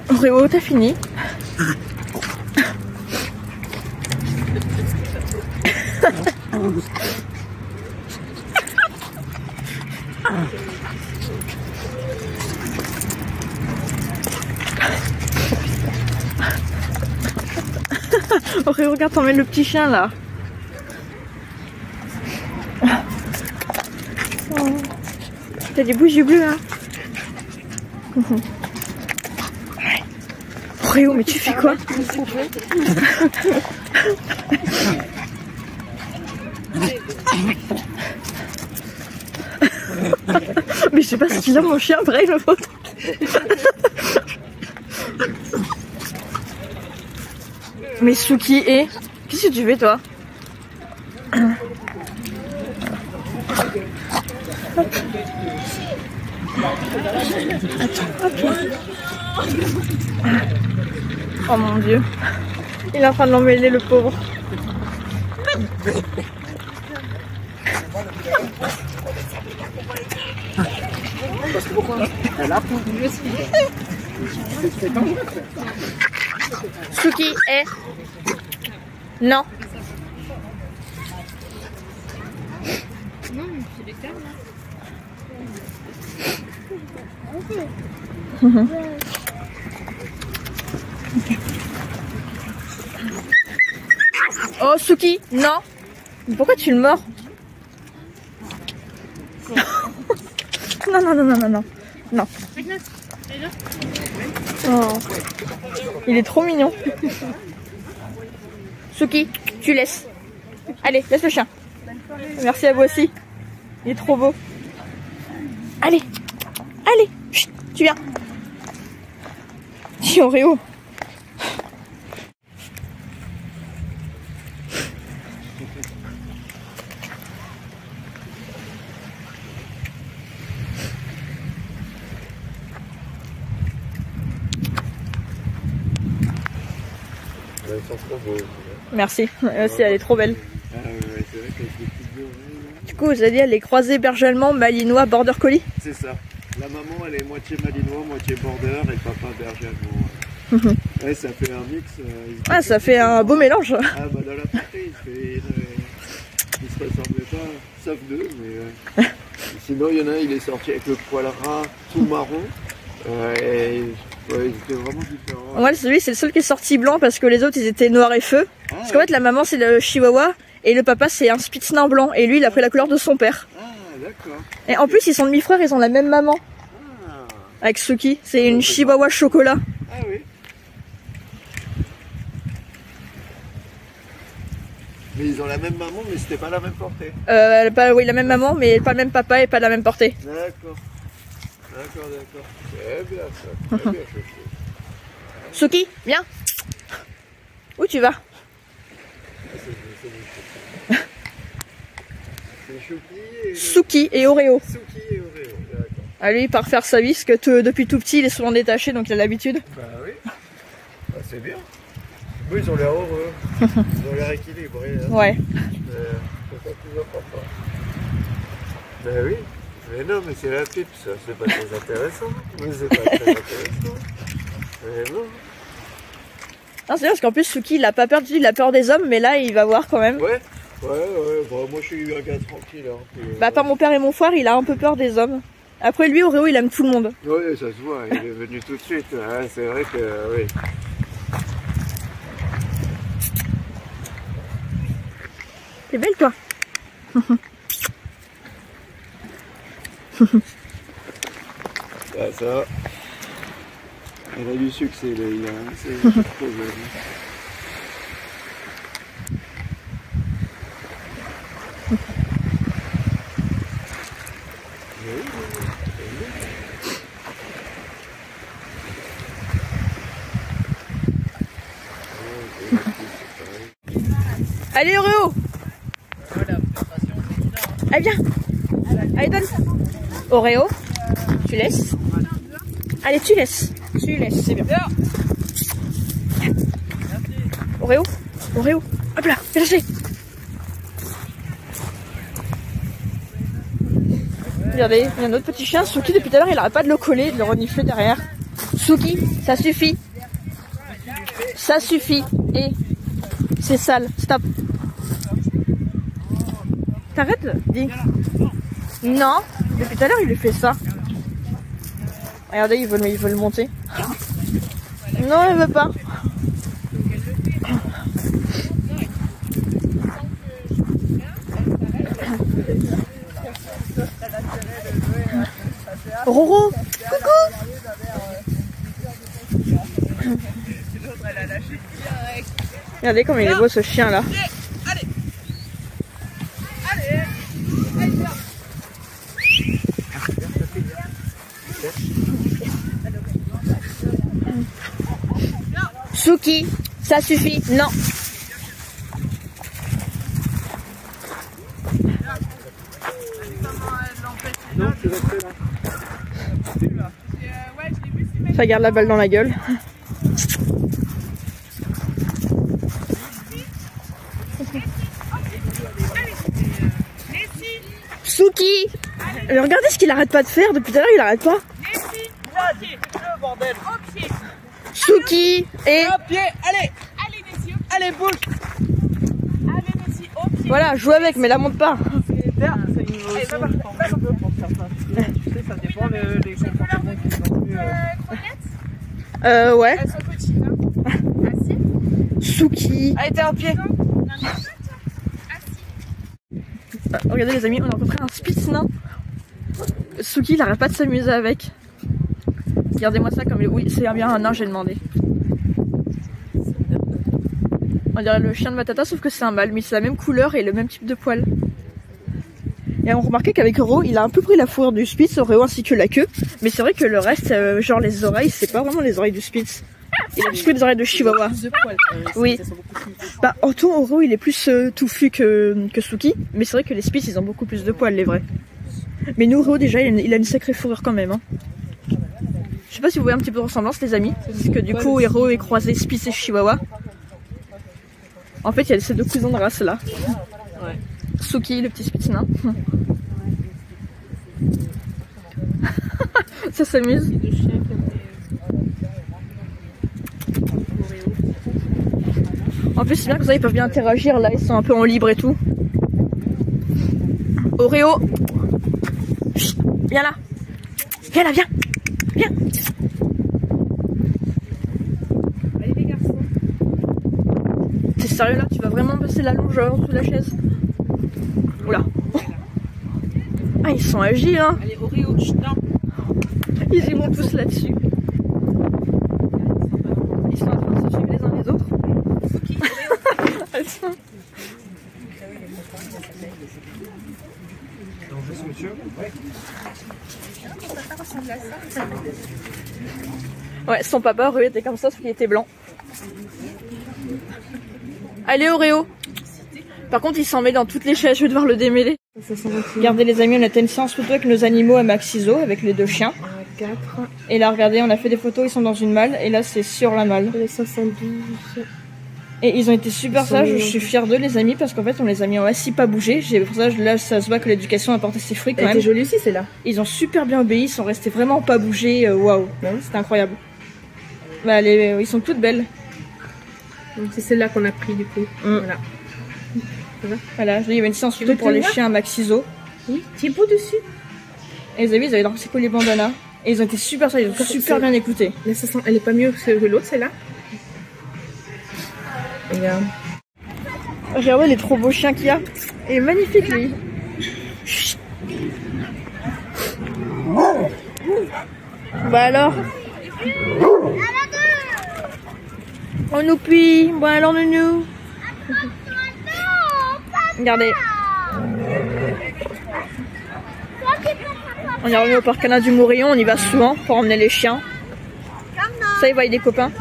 Oreo, t'as fini? Oreo, regarde, t'emmènes le petit chien là. Oh. T'as des bougies bleues, hein? Oreo, mais tu fais quoi? Mais je sais pas ce qu'il a, mon chien, après il me faut. Mais Suki, et qu'est-ce que tu fais toi? Oh mon dieu, il est en train de l'emmêler le pauvre. Suki, est non. Non, c'est des câbles. Oh Suki, non. Pourquoi tu le mords? Non, non, non, non, non, non. Non. Oh. Il est trop mignon. Suki, tu laisses. Allez, laisse le chien. Merci à vous aussi. Il est trop beau. Allez, allez, chut, tu viens. Dis Oreo. Elles sont trop beaux. Merci, elle aussi elle est trop belle. Ah ouais, c'est vrai qu'avec les petites oreilles. Du coup, vous avez dit elle est croisée berger allemand, malinois, border collie. C'est ça. La maman elle est moitié malinois, moitié border et papa berger allemand. Ouais, ça fait un mix. Ah, ça fait un beau mélange. Ah bah dans la portée, ils se ressemblaient pas, sauf deux, mais sinon il y en a un, il est sorti avec le poil ras tout marron. Et ouais, ils étaient vraiment différents. Ouais, celui c'est le seul qui est sorti blanc parce que les autres ils étaient noirs et feu. Ah, parce qu'en fait la maman c'est le chihuahua et le papa c'est un spitz nain blanc et lui il a pris la couleur de son père. Ah d'accord. Et en plus ils sont demi-frères, ils ont la même maman. Ah, Avec Suki, c'est une chihuahua chocolat. ah oui. Mais ils ont la même maman mais c'était pas la même portée. Oui, la même maman mais pas le même papa et pas la même portée. D'accord. D'accord, d'accord. C'est bien ça. Très bien, chouchou. Suki, viens. Où tu vas? C'est Chouki et... Suki et Oreo. Suki et Oreo, d'accord. Ah, lui il part faire sa vie parce que depuis tout petit il est souvent détaché donc il a l'habitude. Bah oui. Bah, c'est bien. Oui, ils ont l'air heureux. Ils ont l'air équilibrés. Hein. Ouais. C'est ça le plus important. Ben oui. Mais non, mais c'est la pipe, ça. C'est pas très intéressant. Mais c'est pas très intéressant. Mais non. Non, c'est bien parce qu'en plus Suki il a pas peur, il a peur des hommes mais là il va voir quand même. Ouais. Ouais. Bon, moi je suis un gars tranquille. Hein, puis, Bah par mon père et mon frère il a un peu peur des hommes. Après lui Oreo il aime tout le monde. Oui, ça se voit. Il est venu tout de suite. Ouais, c'est vrai que oui. T'es belle toi. Ça. Elle a du succès, là, il a. C'est trop jeune. Allez Oreo. Allez viens. Allez donne. Oreo, tu laisses. Allez tu laisses. Tu laisses, c'est bien. Oreo, Oreo, hop là, fais lâcher. Regardez, il y a un autre petit chien. Suki, depuis tout à l'heure, il arrête pas de le coller, de le renifler derrière. Suki, ça suffit. Ça suffit. Et c'est sale. Stop. T'arrêtes, dis. Non, depuis tout à l'heure, il lui fait ça. Regardez, il veut le monter. Non, il veut pas. Roro, coucou. Regardez comme il est beau ce chien là. Suki, ça suffit, non. Ça garde la balle dans la gueule. Suki, regardez ce qu'il arrête pas de faire depuis tout à l'heure, il arrête pas. Suki et au pied, allez, allez Nessie, allez bouge, allez Nessie, au pied. Voilà, joue avec, mais la monte pas. Tu sais, ça dépend des comportements qui sont plus. Ouais. Elles sont petites, hein. Assis. Suki. Allez, t'es au pied. Regardez les amis, on a rencontré un spitz nain. Suki, il arrête pas de s'amuser avec. Regardez-moi ça comme oui, c'est bien un nain, j'ai demandé. On dirait le chien de Matata, sauf que c'est un mâle, mais c'est la même couleur et le même type de poil. Et on remarquait qu'avec Oro, il a un peu pris la fourrure du Spitz, Oreo ainsi que la queue. Mais c'est vrai que le reste, genre les oreilles, c'est pas vraiment les oreilles du Spitz. Il a plus que des oreilles de Chihuahua. Oui. Bah, en tout, Oro, il est plus touffu que Suki. Mais c'est vrai que les Spitz, ils ont beaucoup plus de poils, les vrais. Mais nous, Oreo, déjà, il a une sacrée fourrure quand même. Hein. Je sais pas si vous voyez un petit peu de ressemblance, les amis. Parce que du coup, Oro est croisé Spitz et Chihuahua. En fait, il y a ces deux cousins de race là. Ouais. Suki, le petit Spitz nain. Ça s'amuse. En plus, c'est bien que ça, ils peuvent bien interagir là, ils sont un peu en libre et tout. Oreo, chut, viens là. Viens là, viens. Viens. Allez les garçons. T'es sérieux là? Tu vas vraiment passer la longe en dessous de la chaise? Oula. Ah, ils sont agiles, hein. Allez, Oreo, chut, non. Ils y vont tous là-dessus. Ils sont en train de se suivre les uns les autres. Elles sont... Ouais, son papa, Oreo, était comme ça, sauf qu'il était blanc. Allez, Oreo. Par contre, il s'en met dans toutes les chaises, je vais devoir le démêler. Regardez les amis, on a fait une séance photo avec nos animaux à Maxiso, avec les deux chiens. 4. Et là, regardez, on a fait des photos, ils sont dans une malle, et là, c'est sur la malle. Les 72. Et ils ont été super sages, je suis fière d'eux, les amis, parce qu'en fait, on les a mis en assis, pas bougé. Pour ça, là, ça se voit que l'éducation a porté ses fruits quand même. Elle était jolie aussi, celle-là. Ils ont super bien obéi, ils sont restés vraiment pas bougés, waouh, c'était incroyable. Bah, ils sont toutes belles. Donc, c'est celle-là qu'on a pris, du coup. Voilà. Voilà, il y avait une séance photo pour les chiens à Maxiso. Oui, petit bout dessus. Et les amis, ils avaient dansé les bandanas. Et ils ont été super sages, ils ont super bien écouté. Mais ça sent, elle est pas mieux que l'autre, celle-là. Regarde. Regardez les trop beaux chiens qu'il y a. Il est magnifique lui. Chut. Bah alors. On nous plie. Bon alors nounou. Regardez. On est revenu au parc canin du Mourillon, on y va souvent pour emmener les chiens. Ça, ils voient des copains.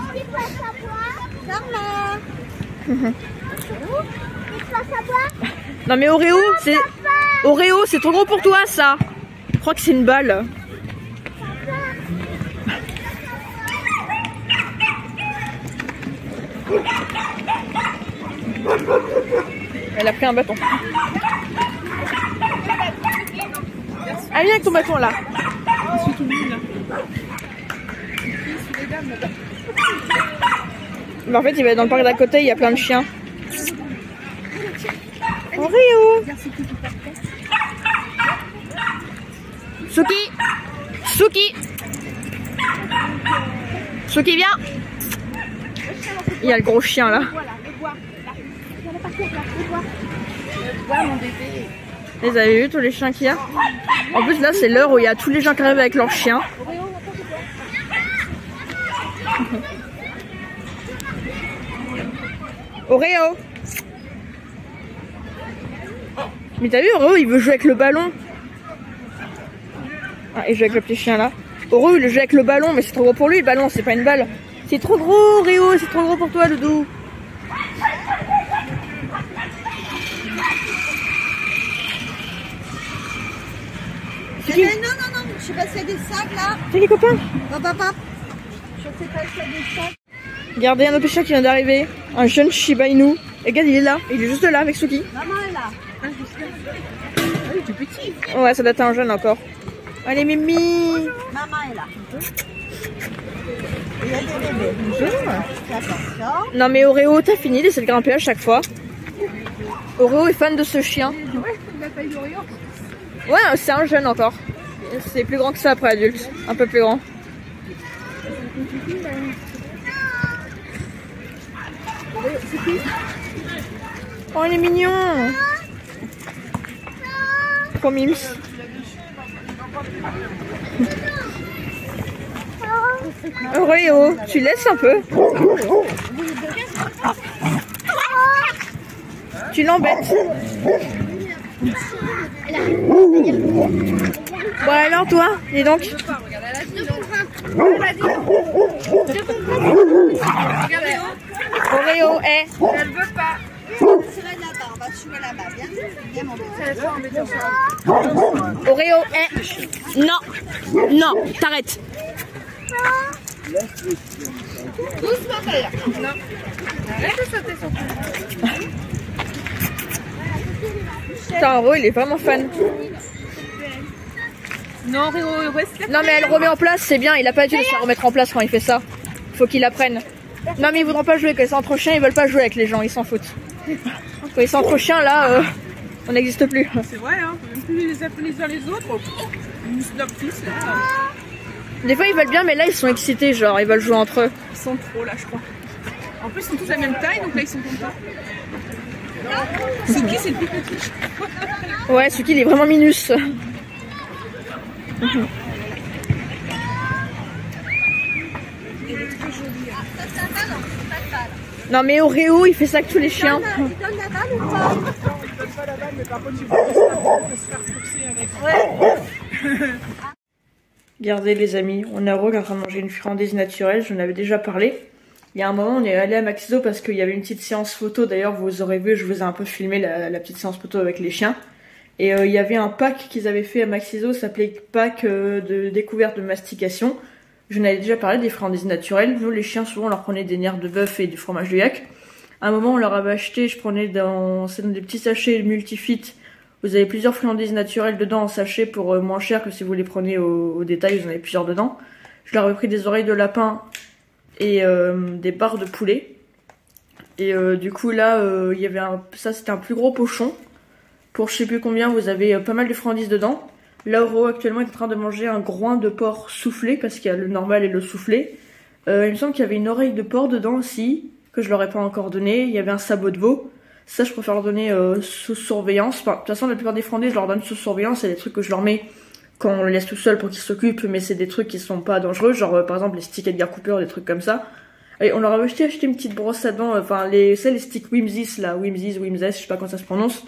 Non mais Oreo, c'est trop gros pour toi ça. Je crois que c'est une balle. Elle a pris un bâton. Ah, viens avec ton bâton là. Je suis tout nu là. Mais en fait, il va être dans le parc d'à côté, il y a plein de chiens. Oreo. Suki. Suki. Suki, viens. Il y a le gros chien là. Vous avez vu tous les chiens qu'il y a? En plus là c'est l'heure où il y a tous les gens qui arrivent avec leurs chiens. Oreo. Mais t'as vu Oreo il veut jouer avec le ballon. Ah il joue avec le petit chien là. Oreo il joue avec le ballon mais c'est trop gros pour lui le ballon, c'est pas une balle. C'est trop gros Oreo, c'est trop gros pour toi le dos. Non, je sais pas s'il y a des sacs là. C'est les copains. Papa. Je sais pas s'il y a des sacs. Regardez un autre chat qui vient d'arriver. Un jeune Shiba Inu. Et regarde, il est là. Il est juste là avec Suki. Maman est là. Ah, il est tout petit. Ouais, ça doit être un jeune encore. Allez, Mimi. Maman est là. Il y a des bébés. Attention. Non, mais Oreo, t'as fini d'essayer de grimper à chaque fois. Oreo est fan de ce chien. Ouais, la taille d'Oreo. Ouais, c'est un jeune encore. C'est plus grand que ça après adulte. Un peu plus grand. Oh, il est mignon. Trop mimes. Oreo, tu laisses un peu. Tu l'embêtes. Bon alors toi, dis donc. Oreo, Elle veut pas. Tirer là-bas, on va suivre là-bas. Viens mon bébé. Oreo, non, non, t'arrêtes. Doucement d'ailleurs. Non. Arrête de sauter sur toi. Putain, Oreo, il est vraiment fan. Non, Oreo, reste là. Non mais elle remet en place, c'est bien, il a pas dû se la remettre en place quand il fait ça. Faut qu'il apprenne. Non mais ils voudront pas jouer, quand ils sont entre chiens, ils veulent pas jouer avec les gens, ils s'en foutent. Quand ils sont entre chiens, là, on n'existe plus. C'est vrai, hein. Faut même plus les appeler les uns les autres. Ils nous snobent tous là. Des fois ils veulent bien, mais là ils sont excités, genre ils veulent jouer entre eux. Ils sont trop là, je crois. En plus, ils sont tous la même taille, donc là ils sont contents. Suki, c'est le plus petit. Ouais, Suki il est vraiment minus. Non mais Oreo il fait ça avec tous les chiens. Il donne la balle ou pas? Non, ils donnent pas la balle, mais par contre, ils vont se faire forcer avec. Regardez les amis, on est heureux en train de manger une friandise naturelle, j'en avais déjà parlé. Il y a un moment on est allé à Maxiso parce qu'il y avait une petite séance photo, d'ailleurs vous aurez vu, je vous ai un peu filmé la petite séance photo avec les chiens. Et il y avait un pack qu'ils avaient fait à Maxiso, ça s'appelait pack de découverte de mastication. Je n'avais déjà parlé des friandises naturelles. Nous les chiens souvent on leur prenait des nerfs de bœuf et du fromage de yak. À un moment on leur avait acheté, je prenais dans des petits sachets multifit. Vous avez plusieurs friandises naturelles dedans en sachet pour moins cher que si vous les prenez au détail, vous en avez plusieurs dedans. Je leur avais pris des oreilles de lapin et des barres de poulet. Et du coup là, il y avait ça c'était un plus gros pochon. Pour je sais plus combien, vous avez pas mal de friandises dedans. Là, Oro actuellement est en train de manger un groin de porc soufflé parce qu'il y a le normal et le soufflé. Il me semble qu'il y avait une oreille de porc dedans aussi, que je leur ai pas encore donné. Il y avait un sabot de veau. Ça, je préfère leur donner sous surveillance. Enfin, de toute façon, la plupart des friandises, je leur donne sous surveillance. C'est des trucs que je leur mets quand on les laisse tout seul pour qu'ils s'occupent, mais c'est des trucs qui sont pas dangereux. Genre, par exemple, les sticks Edgar Cooper, des trucs comme ça. Et on leur avait acheté une petite brosse à dents. Enfin, les sticks Whimsys, là. Whimsys, je sais pas comment ça se prononce.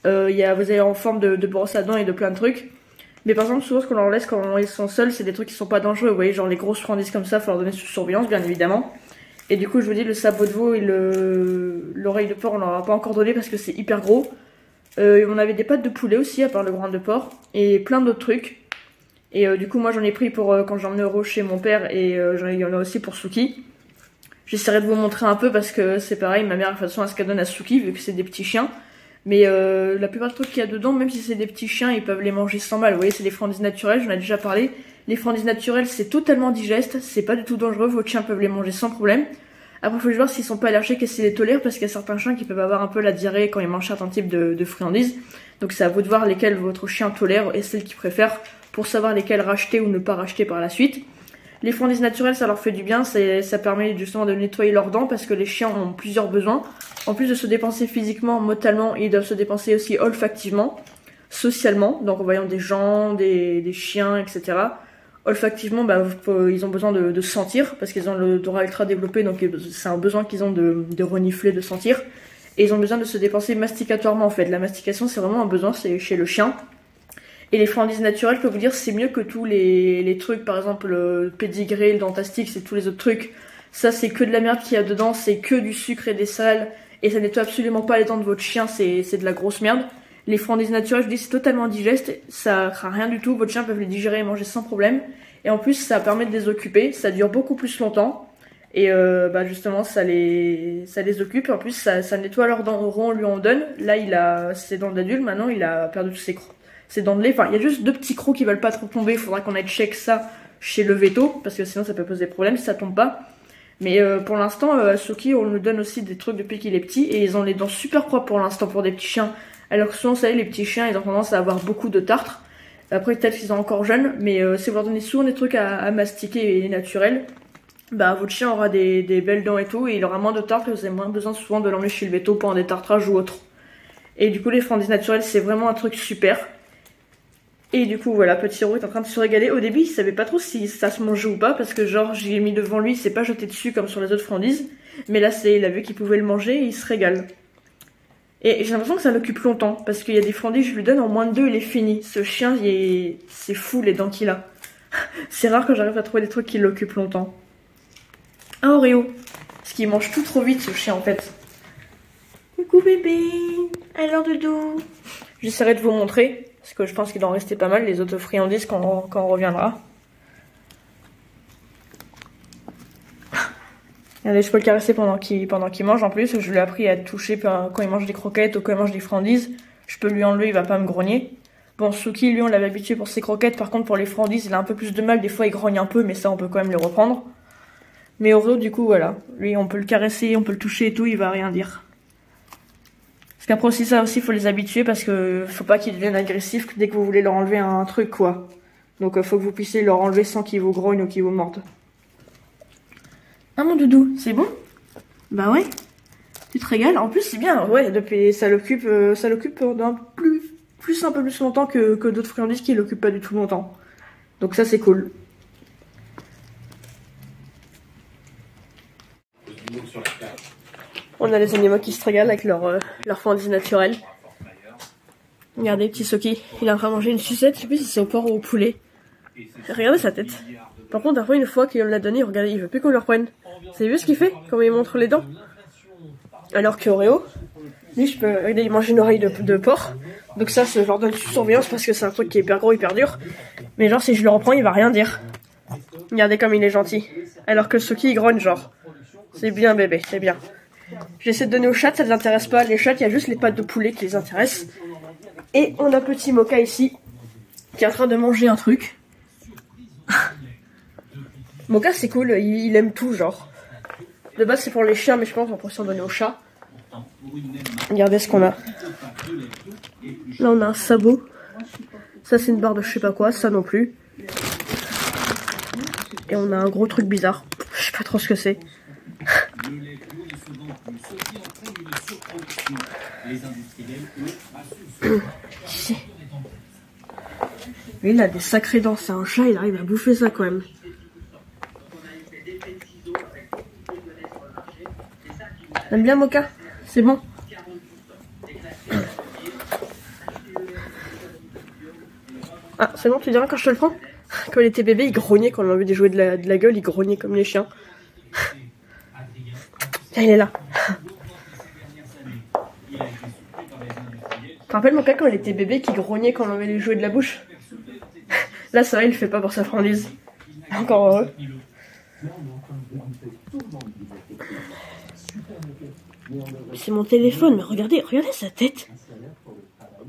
Vous avez en forme de brosse à dents et de plein de trucs. Mais par exemple, souvent, ce qu'on leur laisse quand ils sont seuls, c'est des trucs qui sont pas dangereux. Vous voyez, genre les grosses friandises comme ça, faut leur donner sous surveillance, bien évidemment. Et du coup, je vous dis, le sabot de veau et l'oreille de porc, on leur a pas encore donné parce que c'est hyper gros. On avait des pâtes de poulet aussi, à part le groin de porc. Et plein d'autres trucs. Et du coup, moi, j'en ai pris pour quand j'emmenais Euro chez mon père. Et il y en a aussi pour Suki. J'essaierai de vous montrer un peu parce que c'est pareil, ma mère, de toute façon, elle se qu'elle donne à Suki, vu que c'est des petits chiens. Mais la plupart des trucs qu'il y a dedans, même si c'est des petits chiens, ils peuvent les manger sans mal. Vous voyez, c'est des friandises naturelles, j'en ai déjà parlé. Les friandises naturelles, c'est totalement digeste, c'est pas du tout dangereux, vos chiens peuvent les manger sans problème. Après, faut juste voir s'ils sont pas allergiques et s'ils les tolèrent, parce qu'il y a certains chiens qui peuvent avoir un peu la diarrhée quand ils mangent certains types de friandises. Donc c'est à vous de voir lesquelles votre chien tolère et celles qu'il préfère pour savoir lesquelles racheter ou ne pas racheter par la suite. Les friandises naturelles, ça leur fait du bien, ça permet justement de nettoyer leurs dents parce que les chiens ont plusieurs besoins. En plus de se dépenser physiquement, mentalement, ils doivent se dépenser aussi olfactivement, socialement, donc en voyant des gens, des chiens, etc. Olfactivement, ils ont besoin de sentir parce qu'ils ont l'odorat ultra développé, donc c'est un besoin qu'ils ont de renifler, de sentir. Et ils ont besoin de se dépenser masticatoirement en fait. La mastication, c'est vraiment un besoin, c'est chez le chien. Et les friandises naturelles, je peux vous dire, c'est mieux que tous les trucs, par exemple le pédigré, le Dentastix et tous les autres trucs. Ça, c'est que de la merde qu'il y a dedans, c'est que du sucre et des sels, et ça nettoie absolument pas les dents de votre chien, c'est de la grosse merde. Les friandises naturelles, je dis, c'est totalement digeste, ça craint rien du tout, votre chien peut les digérer et manger sans problème. Et en plus, ça permet de les occuper, ça dure beaucoup plus longtemps. Et justement, ça les occupe, et en plus, ça nettoie leurs dents. On lui en donne, là, il a ses dents d'adulte, maintenant, il a perdu tous ses dents de lait. Enfin, il y a juste 2 petits crocs qui veulent pas trop tomber, il faudra qu'on aille check ça chez le veto, parce que sinon, ça peut poser problème si ça tombe pas. Mais pour l'instant, à Suki, on nous donne aussi des trucs depuis qu'il est petit, et ils ont les dents super propres pour l'instant pour des petits chiens. Alors que souvent, vous savez, les petits chiens, ils ont tendance à avoir beaucoup de tartre. Après, peut-être qu'ils sont encore jeunes, mais si vous leur donnez souvent des trucs à mastiquer et naturels, votre chien aura des belles dents et tout, et il aura moins de tartre, et vous avez moins besoin souvent de l'emmener chez le veto pour un détartrage ou autre. Et du coup, les friandises naturelles, c'est vraiment un truc super. Et du coup, voilà, petit Ro est en train de se régaler. Au début, il savait pas trop si ça se mangeait ou pas, parce que genre, j'ai mis devant lui, il s'est pas jeté dessus comme sur les autres friandises. Mais là, il a vu qu'il pouvait le manger et il se régale. Et j'ai l'impression que ça l'occupe longtemps, parce qu'il y a des friandises, je lui donne en moins de 2, il est fini. Ce chien, c'est fou les dents qu'il a. C'est rare que j'arrive à trouver des trucs qui l'occupent longtemps. Un Oreo. Parce qu'il mange tout trop vite, ce chien, en fait. Coucou bébé. Alors doudou. J'essaierai de vous montrer, parce que je pense qu'il doit en rester pas mal, les autres friandises quand on reviendra. Regardez, je peux le caresser pendant qu'il mange en plus. Je lui ai appris à être touché quand il mange des croquettes ou quand il mange des friandises. Je peux lui enlever, il va pas me grogner. Bon, Suki, lui, on l'avait habitué pour ses croquettes. Par contre, pour les friandises, il a un peu plus de mal. Des fois, il grogne un peu, mais ça, on peut quand même le reprendre. Mais Oreo, du coup, voilà. Lui, on peut le caresser, on peut le toucher et tout, il va rien dire. Parce qu'après aussi, ça aussi, faut les habituer parce que faut pas qu'ils deviennent agressifs dès que vous voulez leur enlever un truc, quoi. Donc, faut que vous puissiez leur enlever sans qu'ils vous grognent ou qu'ils vous mordent. Ah mon doudou, c'est bon? Bah ouais. Tu te régales? En plus c'est bien, ouais, depuis ça l'occupe d'un un peu plus longtemps que d'autres friandises qui l'occupent pas du tout longtemps. Donc ça c'est cool. On a les animaux qui se régalent avec leur friandises naturelles. Regardez petit Soki, il est en train de manger une sucette, je sais plus si c'est au porc ou au poulet. Regardez sa tête. Par contre, après, une fois qu'on l'a donné, regardez, il veut plus qu'on le reprenne. Vous avez vu ce qu'il fait? Comment il montre les dents? Alors que Oreo, lui, regardez, il mange une oreille de porc. Donc ça, je leur donne sous surveillance parce que c'est un truc qui est hyper gros, hyper dur. Mais genre, si je le reprends, il va rien dire. Regardez comme il est gentil. Alors que Suki, il grogne genre. C'est bien bébé, c'est bien. J'essaie de donner aux chats, ça les intéresse pas. Les chats, il y a juste les pattes de poulet qui les intéressent. Et on a petit Mocha ici, qui est en train de manger un truc. Mocha c'est cool, il aime tout genre. De base c'est pour les chiens mais je pense qu'on peut s'en donner aux chats. Regardez ce qu'on a. Là on a un sabot. Ça c'est une barre de je sais pas quoi, ça non plus. Et on a un gros truc bizarre. Je sais pas trop ce que c'est. Mais il a des sacrées dents, c'est un chat, il arrive à bouffer ça quand même. T'aimes bien Mocha? C'est bon? Ah, c'est bon, tu diras quand je te le prends? Quand il était bébé, il grognait quand on avait des jouets de la gueule, il grognait comme les chiens. Tiens, il est là. Tu te rappelles Mocha quand il était bébé qui grognait quand on avait les jouets de la bouche? Là, c'est vrai, il le fait pas pour sa friandise. Encore heureux. C'est mon téléphone, mais regardez sa tête.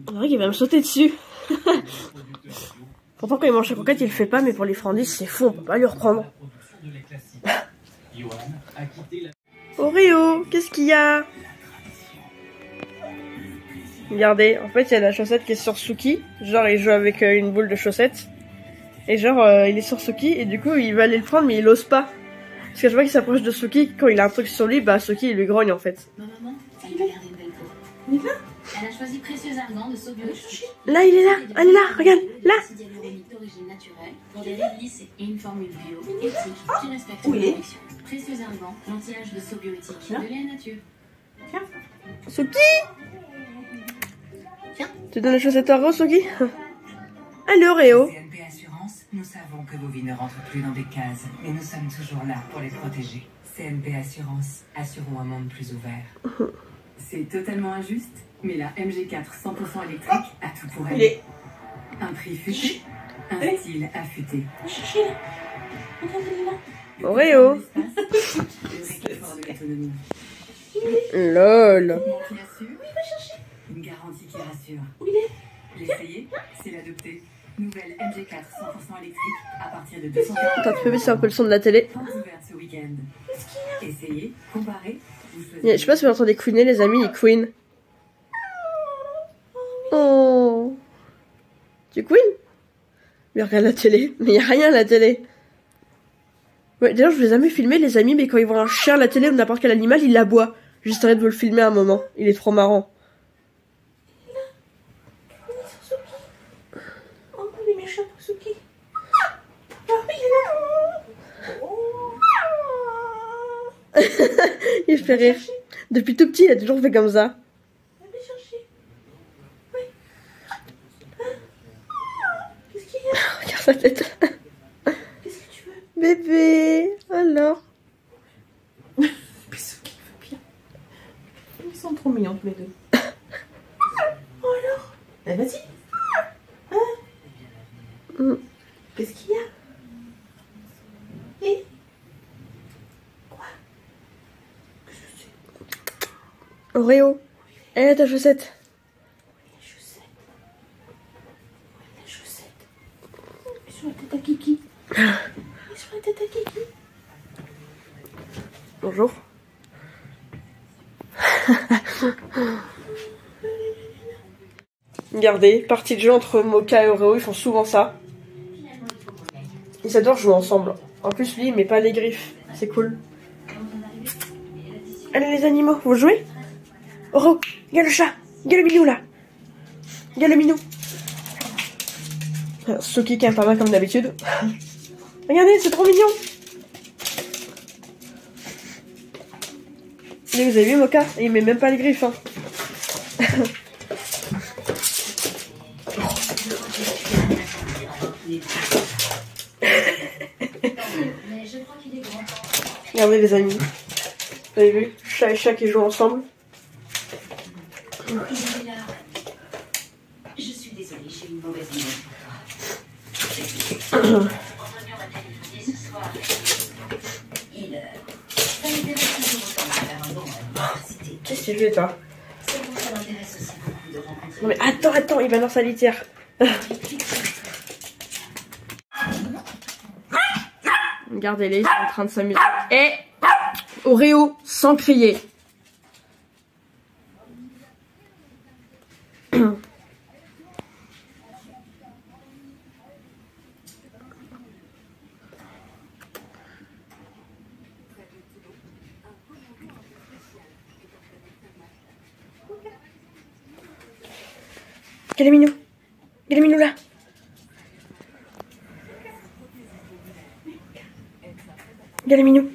On dirait qu'il va me sauter dessus. Pourtant quand il mange sa croquette, il le fait pas, mais pour les friandises, c'est fou, on peut pas lui reprendre. Oreo, qu'est-ce qu'il y a? Regardez, en fait il y a la chaussette qui est sur Suki. Genre il joue avec une boule de chaussette. Et genre il est sur Suki et du coup il va aller le prendre mais il ose pas. Parce que je vois qu'il s'approche de Suki, quand il a un truc sur lui, bah Suki il lui grogne en fait. Ma maman, elle lui a gardé une belle peau. Mais là, elle a choisi Précieux Argan de Sobiotique. Là il est là, elle est là, regarde, là. C'est hyaluronique d'origine naturelle pour des rides lisses et une formule bio, éthique, qui respecte la direction. Précieux Argan, l'anti-âge de Sobiotique, de la nature. Suki, tu donnes la chaussette à Rose, Suki? Allez Oreo. CNP Assurance, nous savons que vos vies ne rentrent plus dans des cases, mais nous sommes toujours là pour les protéger. CNP Assurance, assurons un monde plus ouvert. C'est totalement injuste, mais la MG4 100% électrique a tout pour elle. Un prix futé, un style affûté. Oreo. Le réconfort de l'autonomie. Lol. Une garantie qui rassure. L'essayer, c'est l'adopter. Nouvelle MG4 100% électrique à partir de 240. Attends, tu peux baisser un peu le son de la télé? Portes ouvertes ce week-end. Essayez, comparez. Je sais pas si vous entendez couiner les amis, il queen. Oh. Tu queen? Mais regarde la télé, mais y a rien à la télé. Ouais, d'ailleurs je vous ai jamais filmé les amis, mais quand ils voient un chien à la télé ou n'importe quel animal, ils l'aboient. Juste arrête de vous le filmer un moment, il est trop marrant. Il fait rire. Depuis tout petit, il a toujours fait comme ça. Regarde sa tête. Qu'est-ce que tu veux? Bébé, alors. Ils sont trop mignons tous les deux. Oh alors? Ben vas-y. Hein? Qu'est-ce qu'il y a? Et? Quoi? Qu'est-ce que c'est? Oreo, elle a ta chaussette. Les chaussettes. Les chaussettes. Et sur la tête à Kiki. Et sur la tête à Kiki. Bonjour. Regardez, partie de jeu entre Mocha et Oreo, ils font souvent ça. Ils adorent jouer ensemble. En plus, lui, il met pas les griffes. C'est cool. Allez, les animaux, vous jouez? Oreo, regarde le chat. Regarde le minou, là. Regarde le minou. Suki qui est pas mal comme d'habitude. Regardez, c'est trop mignon. Et vous avez vu Mocha? Il met même pas les griffes. Hein. Regardez les amis. Vous avez vu? Chat et chat qui jouent ensemble. Je suis désolée, j'ai une mauvaise nouvelle. Ce soir, il ça m'intéresse toujours autant de faire un bon à l'université. Qu'est-ce que tu fais, toi? C'est pour ça m'intéresse aussi beaucoup de rencontrer. Non mais attends, il va dans sa litière. Regardez-les, ils sont en train de s'amuser. Et Oreo, sans crier. Quel est minou? Quel est minou là? Quel est minou?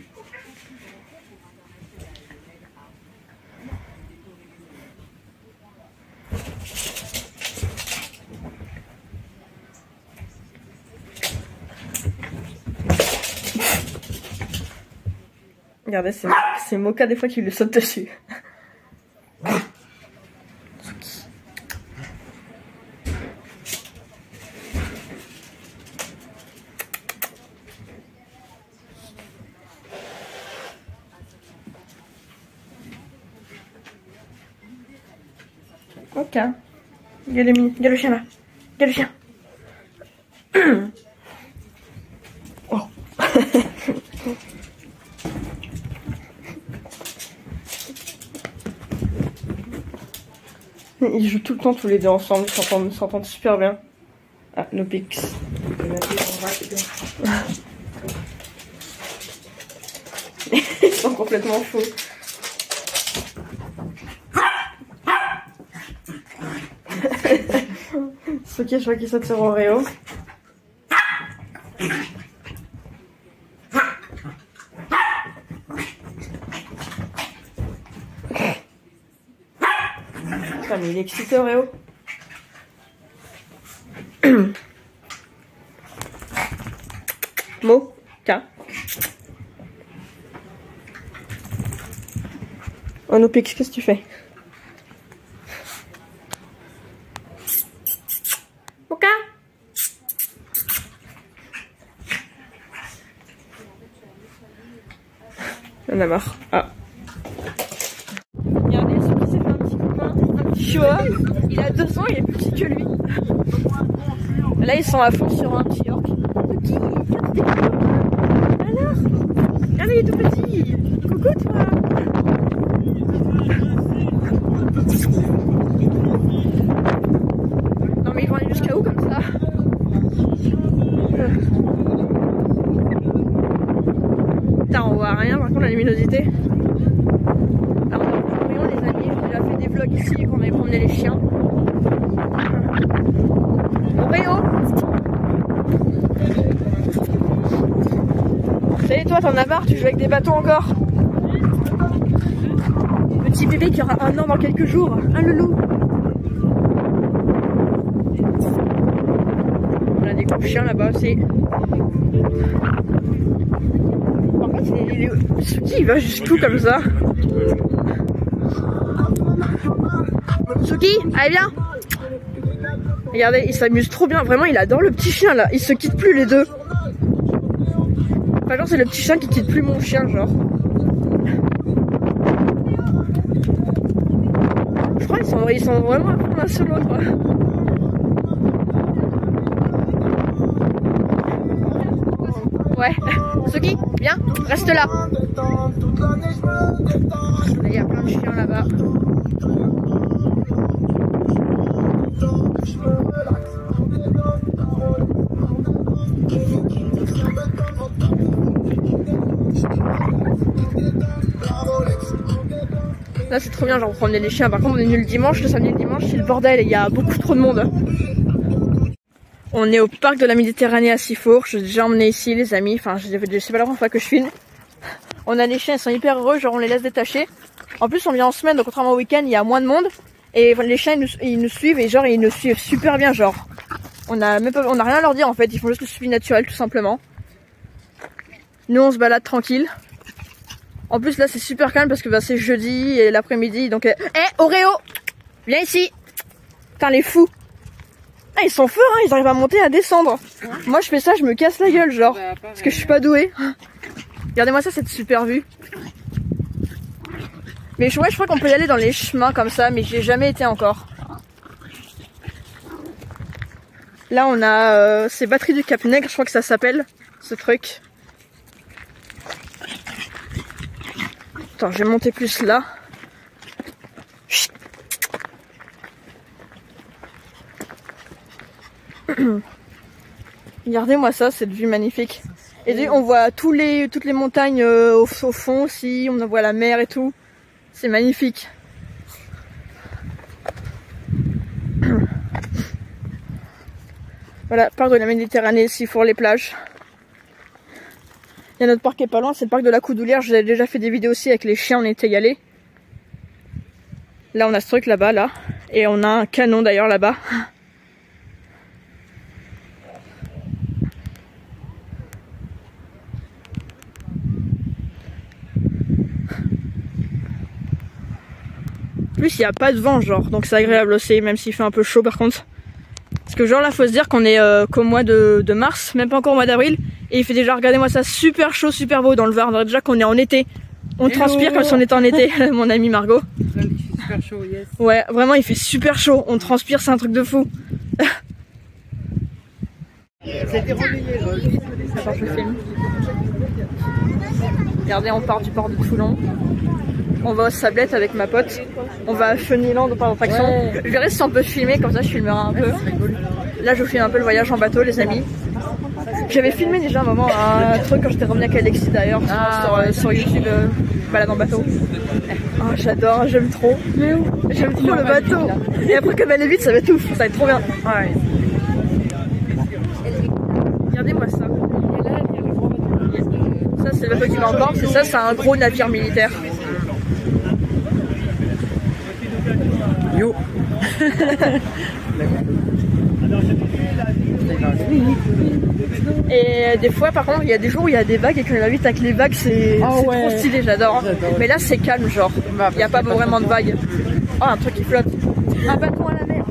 Regardez, c'est Mocha des fois qui lui saute dessus. Ok. Il y a le chien là. Il y a le chien. Oh. Ils jouent tout le temps tous les deux ensemble, ils s'entendent super bien. Ah, nos pics. Ils sont complètement fous. C'est ok, je vois qu'ils sautent sur Oreo. Putain, mais il est excité Oreo. Mo, tiens. Oh no Pix, qu'est-ce que tu fais? Moka? On a marre. Ah. Regardez, ce qui s'est fait un petit copain, un petit chihuahua. Il a 2 ans, il est plus petit que lui. Là, ils sont à fond sur un petit York. Petit, alors, regardez, il est tout petit. Coucou toi. Non mais ils vont aller jusqu'à où comme ça? Putain, on voit rien par contre la luminosité. Alors voyons les amis, j'ai déjà fait des vlogs ici quand on avait promené les chiens. Oreo! Ça y est, toi t'en as marre, tu joues avec des bâtons encore? Petit bébé qui aura 1 an dans quelques jours, un loulou. On a des gros chiens là-bas aussi. Par contre, il va jusqu'où comme ça? Suki, allez viens. Regardez, il s'amuse trop bien, vraiment il adore le petit chien là, ils se quittent plus les deux. Enfin genre c'est le petit chien qui quitte plus mon chien genre. Je crois qu'ils sont vraiment à fond l'un sur l'autre. Ouais, Suki, viens, reste là. Là il y a plein de chiens là-bas. Là c'est trop bien, genre promener les chiens. Par contre on est venu le dimanche, le samedi et le dimanche c'est le bordel et il y a beaucoup trop de monde. On est au parc de la Méditerranée à Sifour. Je suis déjà emmené ici les amis, enfin c'est pas la première fois que je filme. On a les chiens, ils sont hyper heureux, genre on les laisse détacher. En plus on vient en semaine, donc contrairement au week-end il y a moins de monde. Et les chiens ils nous suivent et genre ils nous suivent super bien genre. On a rien à leur dire en fait, ils font juste le suivi naturel tout simplement. Nous on se balade tranquille. En plus là c'est super calme parce que bah, c'est jeudi et l'après-midi donc... Oreo, viens ici. Putain les fous. Ah ils sont forts hein, ils arrivent à monter et à descendre. Moi je fais ça, je me casse la gueule genre. Parce que je suis pas douée. Regardez-moi ça, cette super vue. Mais ouais, je crois qu'on peut y aller dans les chemins comme ça, mais j'y ai jamais été encore. Là on a ces batteries du Cap Nègre, je crois que ça s'appelle ce truc. Attends, je vais monter plus là. Chut. Regardez-moi ça, cette vue magnifique. Et on voit toutes les montagnes au fond aussi, on voit la mer et tout. C'est magnifique. Voilà, parc de la Méditerranée, Sifour les plages. Il y a notre parc qui est pas loin, c'est le parc de la Coudoulière. J'ai déjà fait des vidéos aussi avec les chiens, on était y allés. Là on a ce truc là-bas, là. Et on a un canon d'ailleurs là-bas. En plus il n'y a pas de vent genre, donc c'est agréable aussi, même s'il fait un peu chaud par contre. Parce que genre là faut se dire qu'on est qu'au mois de mars, même pas encore au mois d'avril. Et il fait déjà, regardez-moi ça, super chaud, super beau dans le Var. On dirait déjà qu'on est en été. On transpire comme si on était en été, mon ami Margot. Il fait super chaud, yes. Ouais, vraiment il fait super chaud, on transpire, c'est un truc de fou. C'était relayé, Ça part le film. Regardez, on part du port de Toulon. On va aux Sablettes avec ma pote. On va à Feniland au parc d'attraction. Ouais. Je verrai si on peut filmer, comme ça je filmerai un peu. Là je vous filme un peu le voyage en bateau les amis. J'avais filmé déjà un moment un truc quand j'étais revenue avec Alexis d'ailleurs sur YouTube, balade en bateau. Oh j'adore, j'aime trop. J'aime trop le bateau. Et après comme elle est vite ça va être ouf, ça va être trop bien. Ouais. Regardez-moi ça. Ça c'est le bateau qui m'emporte, et ça c'est un gros navire militaire. Yo. Et des fois par contre il y a des jours où il y a des vagues et quand on invite avec les vagues c'est trop stylé, j'adore. Mais là c'est calme genre, il n'y a pas vraiment de vagues. Oh un truc qui flotte. Un bâton à la mer.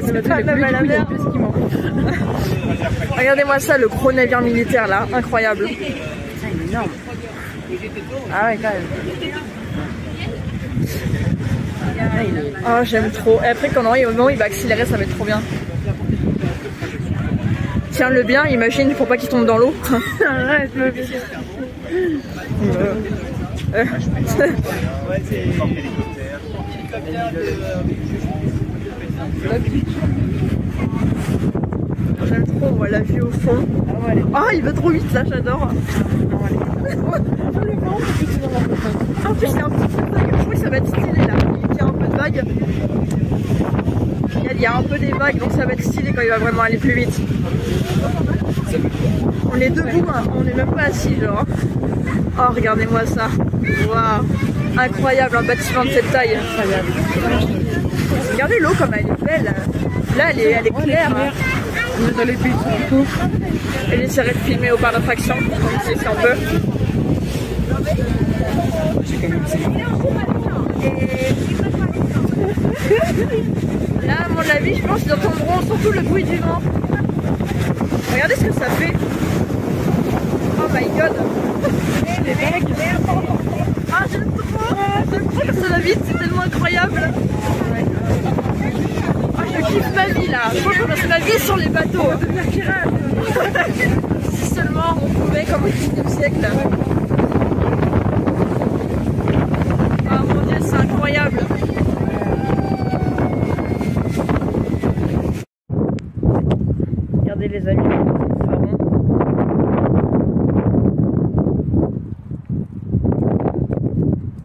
C'est pas même à la mer. Regardez-moi ça, le gros navire militaire là, incroyable. Putain, il est énorme. Ah ouais, quand même. Oh j'aime trop. Et après quand au moment où il va accélérer ça va être trop bien. Tiens-le bien, imagine pour pas qu'il tombe dans l'eau. Ouais, je me J'aime trop, on voit la vue au fond. Ah, il va trop vite là, j'adore. En plus, il y a un petit peu de vague. Je crois que ça va être stylé là. Il y a un peu de vague. Il y a un peu des vagues, donc ça va être stylé quand il va vraiment aller plus vite. On est debout, hein. On n'est même pas assis, genre. Oh, regardez-moi ça. Waouh, incroyable, un bâtiment de cette taille. Regardez l'eau comme elle est belle. Là, elle est claire. On est dans les pays tropicaux. Elle essaierait de filmer au parc d'attraction, si on peut. Et là, à mon avis, je pense qu'ils entendront surtout le bruit du vent. Regardez ce que ça fait. Oh my god. Les vagues. Ah, j'aime trop comme ça va vite, c'est tellement incroyable. Oh, je kiffe ma vie là. Je pense que je passe ma vie sur les bateaux. Devenir pirate. Si seulement on pouvait comme au XVIIe siècle. Oh mon dieu, c'est incroyable. Regardez les amis, pharaon.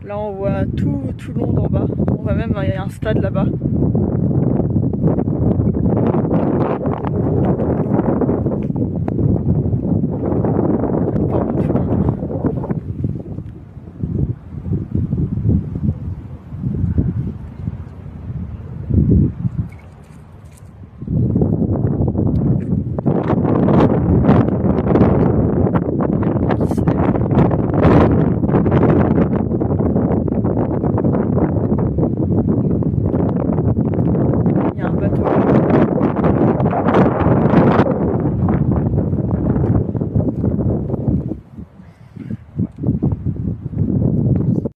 Là on voit tout Toulon d'en bas. On voit même il y a un stade là-bas.